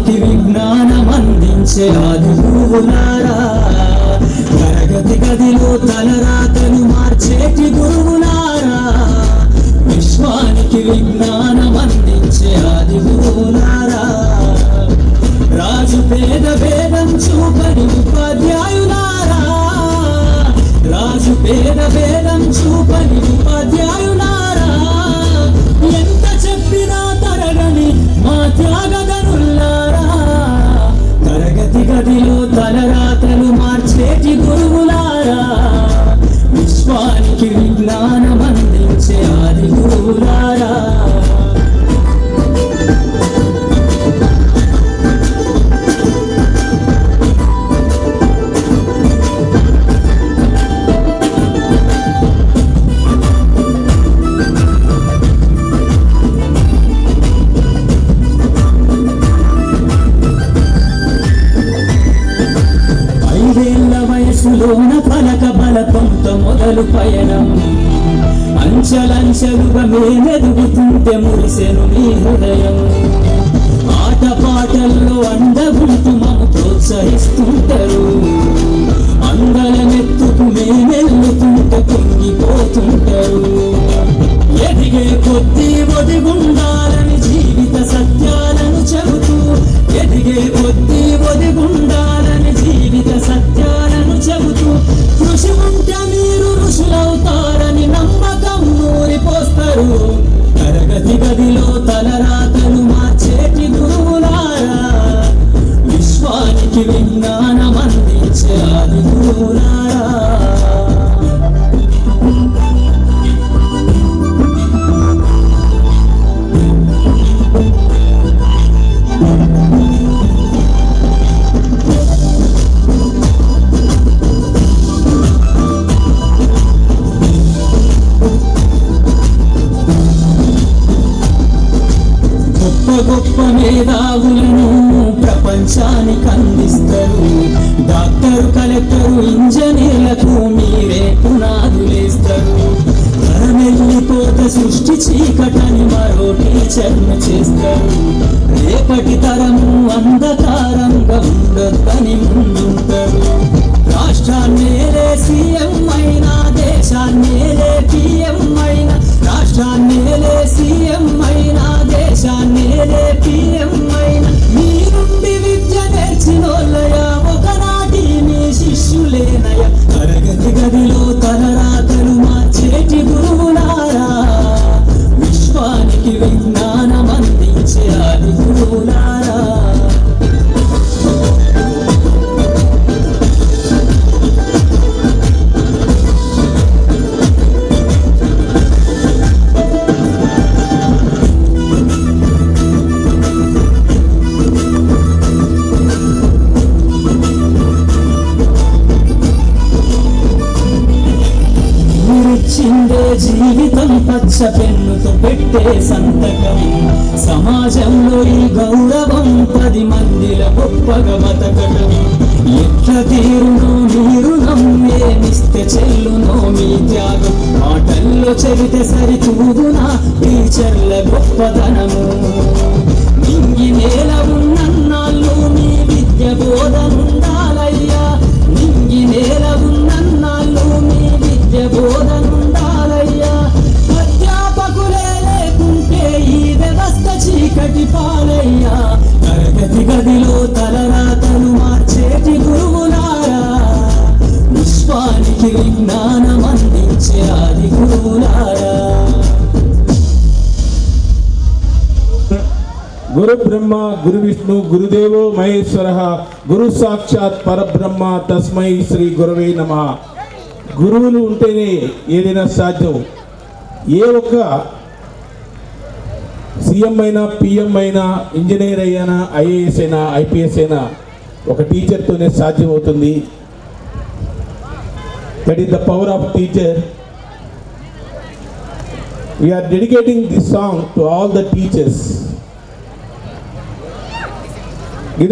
విశ్వానికి విజ్ఞానం అందించే ఆది గురువులారా, తరగతి గదిలో తలరాతలు మార్చేటి గురువులారా, విశ్వానికి విజ్ఞానం అందించే ఆది గురువులారా, రాజు పేద భేదం చూపని ఉపాధ్యాయులారా, రాజు పేద భేదం చూపని ఉపాధ్యాయులారా, ఎంత చెప్పినా తరగని మా త్యాగధనులారా, తరగతి గదిలో తలరాతలు మార్చేటి గురువులారా, విశ్వానికి విజ్ఞానం అందించే ఆది గురువులారా. వయసులోన పలక బలపంతో మొదలు పయనం, అంచెలంచెలుగా మేమెదుగుతుంటే మురిసెను మీ హృదయం, ఆట పాటల్లో అండగుంటూ మము ప్రోత్సహిస్తుంటారు, అందలమెత్తుకు మేమెల్లుతుంటే పొంగిపోతుంటారు, ఎదిగే కొద్దీ ఒదిగుండాలని జీవిత సత్యాలను చెబుతూ, ఎదిగే కొద్దీ ఒదిగుండాలని జీవిత సత్యాలను చెబుతూ, కృషి ఉంటే మీరు ఋషులవుతారని నమ్మకం నూరిపోస్తారు, తరగతి గదిలో తలరాతలు మార్చేటి గురువులారా, విశ్వానికి విజ్ఞానం అందించే ఆది గురువులారా. గొప్ప మేధావులను ప్రపంచానికి అందిస్తారు, డాక్టరు కలెక్టరు ఇంజనీర్లకు మీరే పునాదులేస్తారు, తరమెల్లిపోత సృష్టి చీకటని మరో టీచర్ను చేస్తారు, రేపటి తరము అంధకారంగా ఉండొద్దని ముందుంటారు, రాష్ట్రాన్నేలే సీఎం అయినా దేశాన్నేలే పిఎం అయినా, రాష్ట్రాన్నేలే సీఎం అయినా దేశాన్నేలే పిఎం అయినా, మీ నుండి విద్య నేర్చినోళ్ళయ ఒకనాటి మీ శిష్యులేనయ, తరగతి గదిలో తలరాతలు మార్చేటి గురువులారా, విశ్వానికి విజ్ఞానం అందించే ఆది గురువులారా. చిందే జీవితం పచ్చ పెన్నుతో పెట్టే సంతకం, సమాజంలో ఈ గౌరవం 10 మందిల గొప్పగా బతకడం, ఎట్ల తీరునో మీరు ఏమిస్తే చెల్లునో మీ త్యాగం, మాటల్లో చెబితే సరిచూదునా టీచర్ల గొప్పతనము, నింగి నేల ఉన్నన్నాళ్ళు మీ విద్య బోధనుండాలయ్యా, నింగి నేల ఉన్నన్నాళ్ళు మీ విద్య బోధనుండాలయ్యా, అధ్యాపకులే లేకుంటే ఈ వ్యవస్థ చీకటి పాలయ్యా, తరగతి గదిలో తలరాతలు మార్చేటి గురువులారా, విశ్వానికి విజ్ఞానం అందించే ఆది గురువులారా. గురు బ్రహ్మ గురు విష్ణు గురుదేవో మహేశ్వర గురు సాక్షాత్ పరబ్రహ్మ తస్మై శ్రీ గురవే నమః. గురువులు ఉంటేనే ఏదైనా సాధ్యం. ఏ ఒక్క సీఎం అయినా పిఎం అయినా ఇంజనీర్ అయినా ఐఏఎస్ అయినా ఐపీఎస్ అయినా ఒక టీచర్తోనే సాధ్యమవుతుంది. That is the power of teacher. We are dedicating this song to all the teachers.